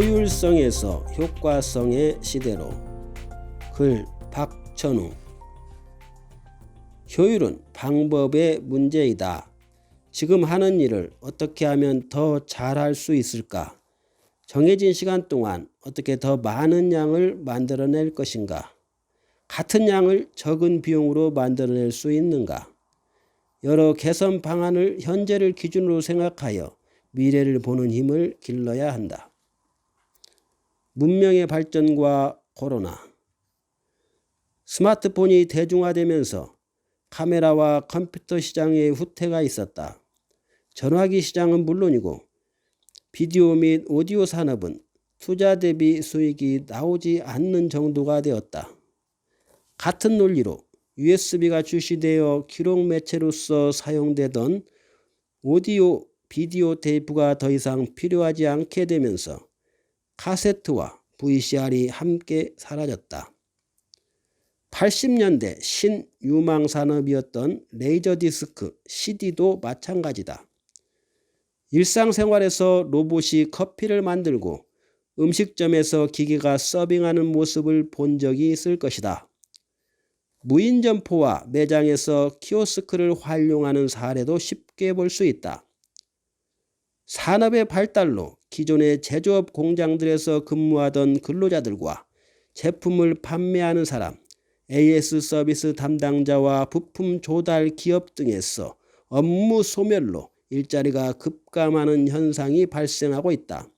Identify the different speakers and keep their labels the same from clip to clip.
Speaker 1: 효율성에서 효과성의 시대로. 글 박천웅. 효율은 방법의 문제이다. 지금 하는 일을 어떻게 하면 더 잘할 수 있을까? 정해진 시간 동안 어떻게 더 많은 양을 만들어낼 것인가? 같은 양을 적은 비용으로 만들어낼 수 있는가? 여러 개선 방안을 현재를 기준으로 생각하여 미래를 보는 힘을 길러야 한다. 문명의 발전과 코로나. 스마트폰이 대중화되면서 카메라와 컴퓨터 시장에 후퇴가 있었다. 전화기 시장은 물론이고 비디오 및 오디오 산업은 투자 대비 수익이 나오지 않는 정도가 되었다. 같은 논리로 USB가 출시되어 기록 매체로서 사용되던 오디오, 비디오 테이프가 더 이상 필요하지 않게 되면서 카세트와 VCR이 함께 사라졌다. 80년대 신유망 산업이었던 레이저 디스크, CD도 마찬가지다. 일상생활에서 로봇이 커피를 만들고 음식점에서 기계가 서빙하는 모습을 본 적이 있을 것이다. 무인 점포와 매장에서 키오스크를 활용하는 사례도 쉽게 볼 수 있다. 산업의 발달로 기존의 제조업 공장들에서 근무하던 근로자들과 제품을 판매하는 사람, AS 서비스 담당자와 부품 조달 기업 등에서 업무 소멸로 일자리가 급감하는 현상이 발생하고 있다.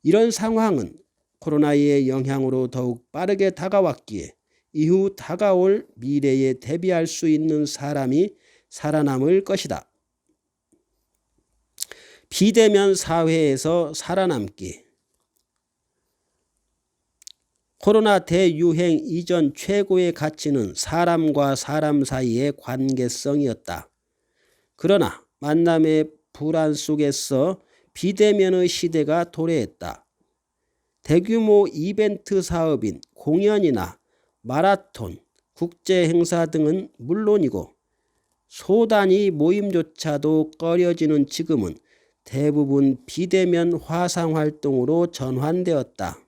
Speaker 1: 이런 상황은 코로나의 영향으로 더욱 빠르게 다가왔기에 이후 다가올 미래에 대비할 수 있는 사람이 살아남을 것이다. 비대면 사회에서 살아남기. 코로나 대유행 이전 최고의 가치는 사람과 사람 사이의 관계성이었다. 그러나 만남의 불안 속에서 비대면의 시대가 도래했다. 대규모 이벤트 사업인 공연이나 마라톤, 국제행사 등은 물론이고 소단위 모임조차도 꺼려지는 지금은 대부분 비대면 화상활동으로 전환되었다.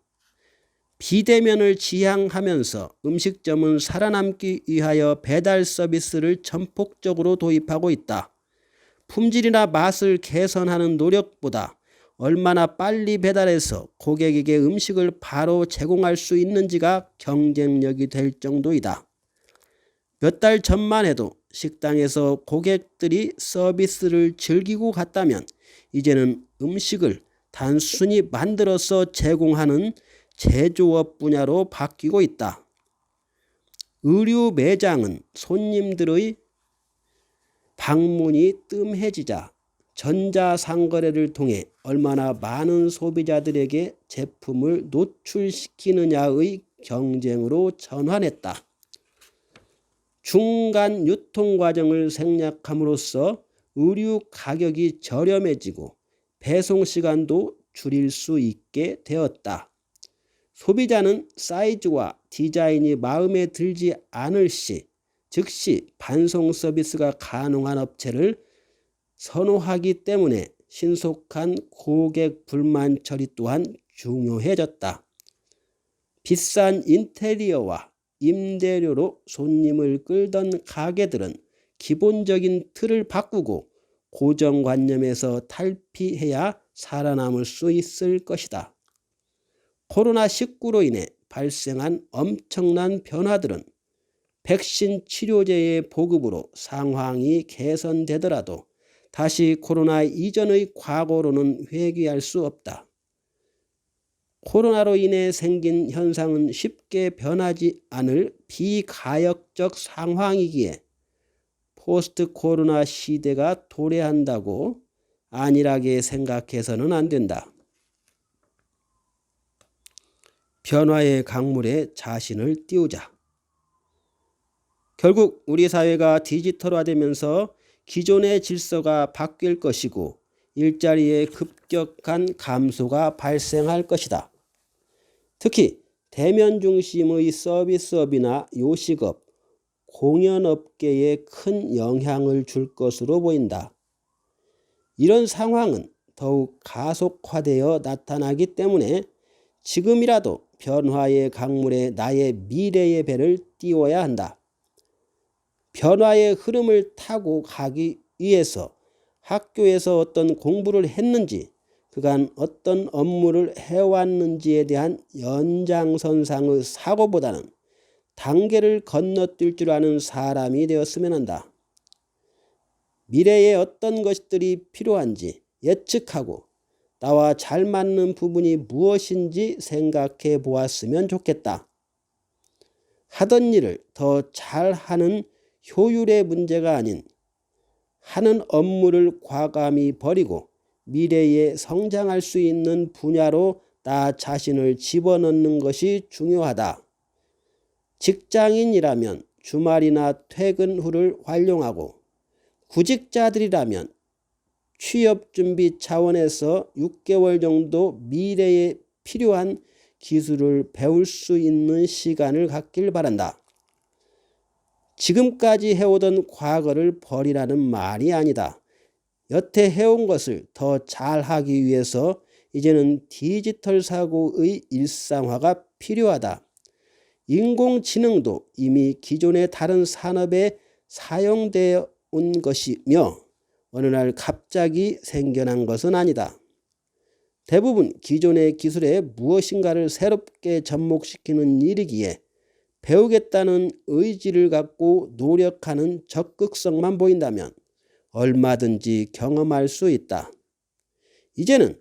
Speaker 1: 비대면을 지향하면서 음식점은 살아남기 위하여 배달 서비스를 전폭적으로 도입하고 있다. 품질이나 맛을 개선하는 노력보다 얼마나 빨리 배달해서 고객에게 음식을 바로 제공할 수 있는지가 경쟁력이 될 정도이다. 몇 달 전만 해도 식당에서 고객들이 서비스를 즐기고 갔다면 이제는 음식을 단순히 만들어서 제공하는 제조업 분야로 바뀌고 있다. 의류 매장은 손님들의 방문이 뜸해지자 전자상거래를 통해 얼마나 많은 소비자들에게 제품을 노출시키느냐의 경쟁으로 전환했다. 중간 유통과정을 생략함으로써 의류 가격이 저렴해지고 배송시간도 줄일 수 있게 되었다. 소비자는 사이즈와 디자인이 마음에 들지 않을 시 즉시 반송 서비스가 가능한 업체를 선호하기 때문에 신속한 고객 불만 처리 또한 중요해졌다. 비싼 인테리어와 임대료로 손님을 끌던 가게들은 기본적인 틀을 바꾸고 고정관념에서 탈피해야 살아남을 수 있을 것이다. 코로나19로 인해 발생한 엄청난 변화들은 백신 치료제의 보급으로 상황이 개선되더라도 다시 코로나 이전의 과거로는 회귀할 수 없다. 코로나로 인해 생긴 현상은 쉽게 변하지 않을 비가역적 상황이기에 포스트 코로나 시대가 도래한다고 안일하게 생각해서는 안 된다. 변화의 강물에 자신을 띄우자. 결국 우리 사회가 디지털화되면서 기존의 질서가 바뀔 것이고 일자리의 급격한 감소가 발생할 것이다. 특히 대면 중심의 서비스업이나 요식업, 공연업계에 큰 영향을 줄 것으로 보인다. 이런 상황은 더욱 가속화되어 나타나기 때문에 지금이라도 변화의 강물에 나의 미래의 배를 띄워야 한다. 변화의 흐름을 타고 가기 위해서 학교에서 어떤 공부를 했는지, 그간 어떤 업무를 해왔는지에 대한 연장선상의 사고보다는 단계를 건너뛸 줄 아는 사람이 되었으면 한다. 미래에 어떤 것들이 필요한지 예측하고 나와 잘 맞는 부분이 무엇인지 생각해 보았으면 좋겠다. 하던 일을 더 잘하는 효율의 문제가 아닌 하는 업무를 과감히 버리고 미래에 성장할 수 있는 분야로 나 자신을 집어넣는 것이 중요하다. 직장인이라면 주말이나 퇴근 후를 활용하고 구직자들이라면 취업 준비 차원에서 6개월 정도 미래에 필요한 기술을 배울 수 있는 시간을 갖길 바란다. 지금까지 해오던 과거를 버리라는 말이 아니다. 여태 해온 것을 더 잘하기 위해서 이제는 디지털 사고의 일상화가 필요하다. 인공지능도 이미 기존의 다른 산업에 사용되어 온 것이며 어느 날 갑자기 생겨난 것은 아니다. 대부분 기존의 기술에 무엇인가를 새롭게 접목시키는 일이기에 배우겠다는 의지를 갖고 노력하는 적극성만 보인다면 얼마든지 경험할 수 있다. 이제는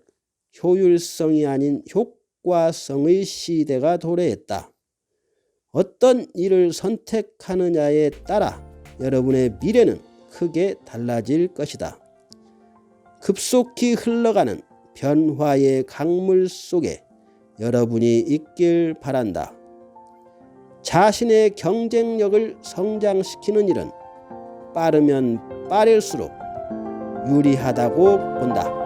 Speaker 1: 효율성이 아닌 효과성의 시대가 도래했다. 어떤 일을 선택하느냐에 따라 여러분의 미래는 크게 달라질 것이다. 급속히 흘러가는 변화의 강물 속에 여러분이 있길 바란다. 자신의 경쟁력을 성장시키는 일은 빠르면 빠를수록 유리하다고 본다.